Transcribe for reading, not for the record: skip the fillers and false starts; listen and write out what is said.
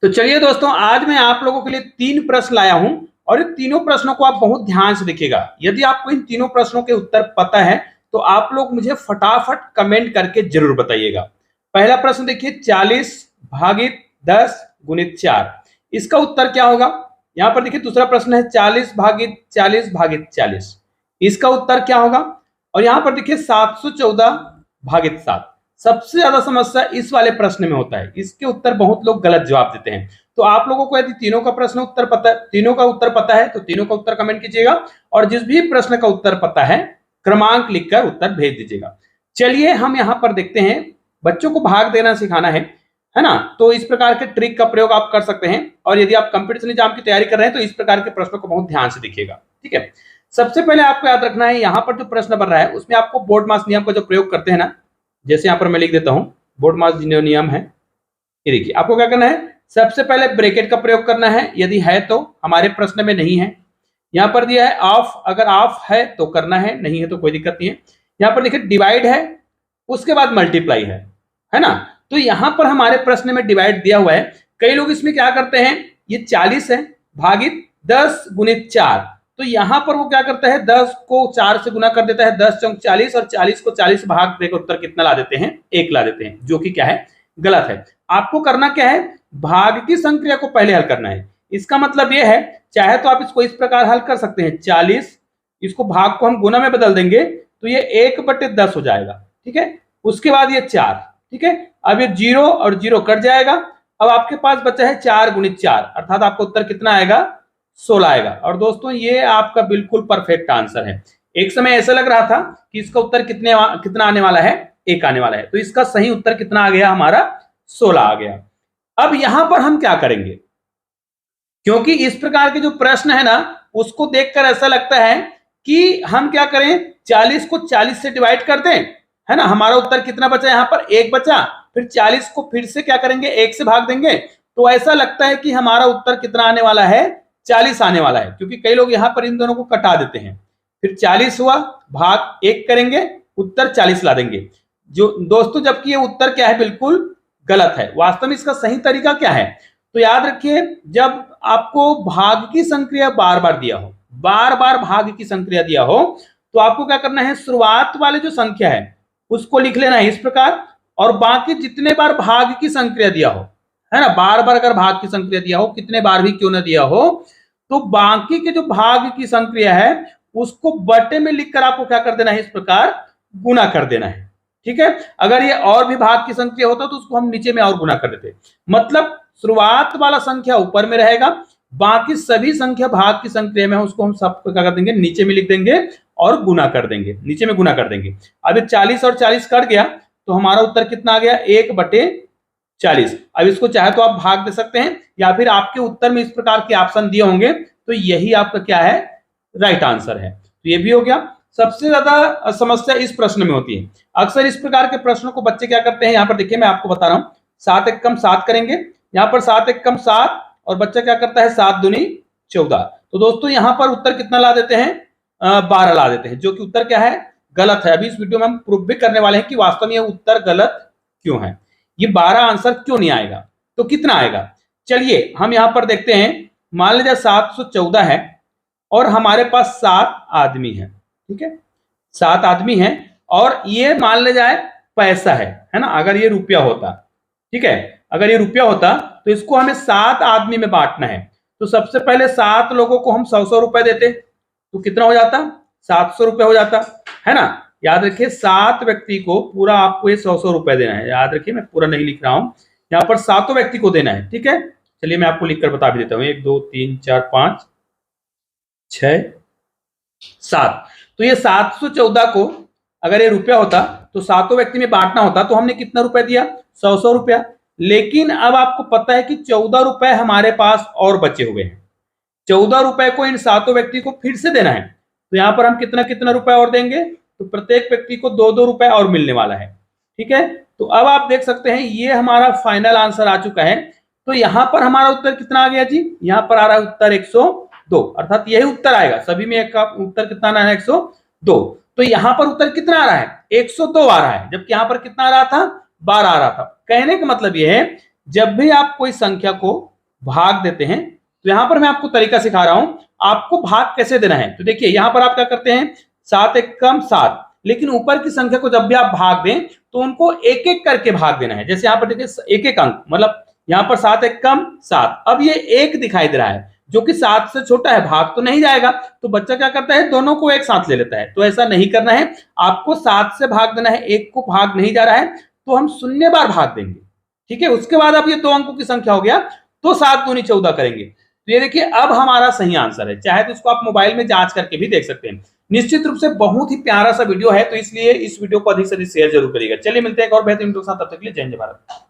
तो चलिए दोस्तों, आज मैं आप लोगों के लिए 3 प्रश्न लाया हूं और इन तीनों प्रश्नों को आप बहुत ध्यान से देखिएगा। यदि आपको इन तीनों प्रश्नों के उत्तर पता है तो आप लोग मुझे फटाफट कमेंट करके जरूर बताइएगा। पहला प्रश्न देखिए, 40 भागित 10 गुणित 4, इसका उत्तर क्या होगा? यहां पर देखिए दूसरा प्रश्न है 40 भागित 40 भागित 40, इसका उत्तर क्या होगा? और यहां पर देखिए 714 भागित 7। सबसे ज्यादा समस्या इस वाले प्रश्न में होता है, इसके उत्तर बहुत लोग गलत जवाब देते हैं। तो आप लोगों को यदि तीनों का प्रश्न उत्तर पता है, तीनों का उत्तर पता है तो तीनों का उत्तर कमेंट कीजिएगा और जिस भी प्रश्न का उत्तर पता है क्रमांक लिखकर उत्तर भेज दीजिएगा। चलिए हम यहां पर देखते हैं, बच्चों को भाग देना सिखाना है ना, तो इस प्रकार के ट्रिक का प्रयोग आप कर सकते हैं। और यदि आप कंपटीशन एग्जाम की तैयारी कर रहे हैं तो इस प्रकार के प्रश्नों को बहुत ध्यान से देखिएगा। ठीक है, सबसे पहले आपको याद रखना है, यहां पर जो प्रश्न बन रहा है उसमें आपको बोर्ड मास नियम का जो प्रयोग करते हैं ना, जैसे यहां पर मैं लिख देता हूं बोर्ड मास जो नियम है, ये देखिए आपको क्या करना है, सबसे पहले ब्रैकेट का प्रयोग करना है, यदि है तो, हमारे प्रश्न में नहीं है। यहां पर दिया है ऑफ, अगर ऑफ है तो करना है, नहीं है तो कोई दिक्कत नहीं है। यहां पर देखिए डिवाइड है, उसके बाद मल्टीप्लाई है ना। तो यहां पर हमारे प्रश्न में डिवाइड दिया हुआ है। कई लोग इसमें क्या करते हैं, ये 40 है भागित 10 गुणित 4, तो यहां पर वो क्या करता है 10 को 4 से गुना कर देता है, 10 चौक 40 और 40 को 40 भाग देकर उत्तर कितना ला देते हैं, 1 ला देते हैं, जो कि क्या है, गलत है। आपको करना क्या है, भाग की संख्या को पहले हल करना है। इसका मतलब यह है, चाहे तो आप इसको इस प्रकार हल कर सकते हैं, 40 इसको भाग को हम गुना में बदल देंगे तो ये 1/10 हो जाएगा। ठीक है, उसके बाद ये 4, ठीक है, अब ये 0 और 0 कट जाएगा। अब आपके पास बचा है 4 गुणित 4, अर्थात आपका उत्तर कितना आएगा, 16 आएगा। और दोस्तों ये आपका बिल्कुल परफेक्ट आंसर है। एक समय ऐसा लग रहा था कि इसका उत्तर कितना आने वाला है, 1 आने वाला है, तो इसका सही उत्तर कितना आ गया हमारा, 16 आ गया। अब यहां पर हम क्या करेंगे, क्योंकि इस प्रकार के जो प्रश्न है ना उसको देखकर ऐसा लगता है कि हम क्या करें, 40 को 40 से डिवाइड कर दें, है ना, हमारा उत्तर कितना बचा, यहां पर 1 बचा, फिर 40 को फिर से क्या करेंगे, 1 से भाग देंगे, तो ऐसा लगता है कि हमारा उत्तर कितना आने वाला है, 40 आने वाला है। क्योंकि कई लोग यहां पर इन दोनों को कटा देते हैं, फिर 40 हुआ भाग 1 करेंगे, उत्तर 40 ला देंगे, जो दोस्तों जबकि ये उत्तर क्या है, बिल्कुल गलत है। वास्तव में इसका सही तरीका क्या है, तो याद रखिए, जब आपको भाग की संक्रिया बार बार दिया हो, बार बार भाग की संक्रिया दिया हो, तो आपको क्या करना है, शुरुआत वाले जो संख्या है उसको लिख लेना है इस प्रकार, और बाकी जितने बार भाग की संक्रिया दिया हो, है ना, बार बार अगर भाग की संक्रिया दिया हो, कितने बार भी क्यों ना दिया हो, तो बाकी के जो भाग की संक्रिया है उसको बटे में लिखकर आपको क्या कर देना है, इस प्रकार गुना कर देना है। ठीक है, अगर ये और भी भाग की संख्या होता तो उसको हम नीचे में और गुना कर देते। मतलब शुरुआत वाला संख्या ऊपर में रहेगा, बाकी सभी संख्या भाग की संख्या में, उसको हम सबको क्या कर देंगे, नीचे में लिख देंगे और गुना कर देंगे, नीचे में गुना कर देंगे। अब 40 और 40 कट गया तो हमारा उत्तर कितना आ गया, 1/40। अब इसको चाहे तो आप भाग दे सकते हैं, या फिर आपके उत्तर में इस प्रकार के ऑप्शन दिए होंगे तो यही आपका क्या है, राइट आंसर है। तो ये भी हो गया। सबसे ज्यादा समस्या इस प्रश्न में होती है, अक्सर इस प्रकार के प्रश्नों को बच्चे क्या करते हैं, यहाँ पर देखिए मैं आपको बता रहा हूँ, 7 एकम 7 करेंगे, यहाँ पर 7 एकम 7 और बच्चा क्या करता है 7 दूनी 14। तो दोस्तों यहाँ पर उत्तर कितना ला देते हैं, 12 ला देते हैं, जो कि उत्तर क्या है, गलत है। अभी इस वीडियो में हम प्रूफ भी करने वाले हैं कि वास्तव में ये उत्तर गलत क्यों है, ये 12 आंसर क्यों नहीं आएगा, तो कितना आएगा। चलिए हम यहाँ पर देखते हैं, मान लीजिए 714 है और हमारे पास 7 आदमी है, ठीक है, 7 आदमी हैं, और ये मान ले जाए पैसा है ना, अगर ये रुपया होता, ठीक है, अगर ये रुपया होता तो इसको हमें 7 आदमी में बांटना है। तो सबसे पहले 7 लोगों को हम 100-100 रुपए देते तो कितना हो जाता, 700 रुपए हो जाता, है ना। याद रखिए 7 व्यक्ति को पूरा आपको ये 100-100 रुपए देना है। याद रखिए मैं पूरा नहीं लिख रहा हूं, यहाँ पर 7 व्यक्ति को देना है, ठीक है। चलिए मैं आपको लिखकर बता भी देता हूँ, 1 2 3 4 5 6 7। तो ये 714 को अगर ये रुपया होता तो 7 व्यक्ति में बांटना होता, तो हमने कितना रुपया दिया, 100-100 रुपया। लेकिन अब आपको पता है कि 14 रुपए हमारे पास और बचे हुए हैं, 14 रुपए को इन 7 व्यक्ति को फिर से देना है, तो यहां पर हम कितना कितना रुपए और देंगे, तो प्रत्येक व्यक्ति को 2-2 रुपए और मिलने वाला है, ठीक है। तो अब आप देख सकते हैं ये हमारा फाइनल आंसर आ चुका है। तो यहां पर हमारा उत्तर कितना आ गया जी, यहां पर आ रहा है उत्तर 102, अर्थात यही उत्तर आएगा, सभी में एक उत्तर कितना आ रहा है, 102। तो यहां पर उत्तर कितना आ रहा है, 102 आ रहा है, जबकि यहां पर कितना आ रहा था, बार आ रहा था। कहने का मतलब यह है, जब भी आप कोई संख्या को भाग देते हैं, तो यहां पर मैं आपको तरीका सिखा रहा हूं आपको भाग कैसे देना है। तो देखिए यहां पर आप क्या करते हैं, 7 एक कम 7, लेकिन ऊपर की संख्या को जब भी आप भाग दें तो उनको एक एक करके भाग देना है। जैसे यहां पर देखिए एक एक अंक, मतलब यहां पर 7 एक कम 7, अब ये एक दिखाई दे रहा है जो कि 7 से छोटा है, भाग तो नहीं जाएगा, तो बच्चा क्या करता है, दोनों को एक साथ ले लेता है। तो ऐसा नहीं करना है, आपको 7 से भाग देना है, एक को भाग नहीं जा रहा है, तो हम शून्य बार भाग देंगे। ठीक है, उसके बाद अब ये 2 अंकों की संख्या हो गया, तो 7 दूनी 14 करेंगे। तो ये देखिए अब हमारा सही आंसर है। चाहे तो इसको आप मोबाइल में जांच करके भी देख सकते हैं। निश्चित रूप से बहुत ही प्यारा सा वीडियो है, तो इसलिए इस वीडियो को अधिक से अधिक शेयर जरूर करिएगा। चलिए मिलते हैं एक और बेहतरीन वीडियो के साथ, तब तक के लिए जय हिंद, जय भारत।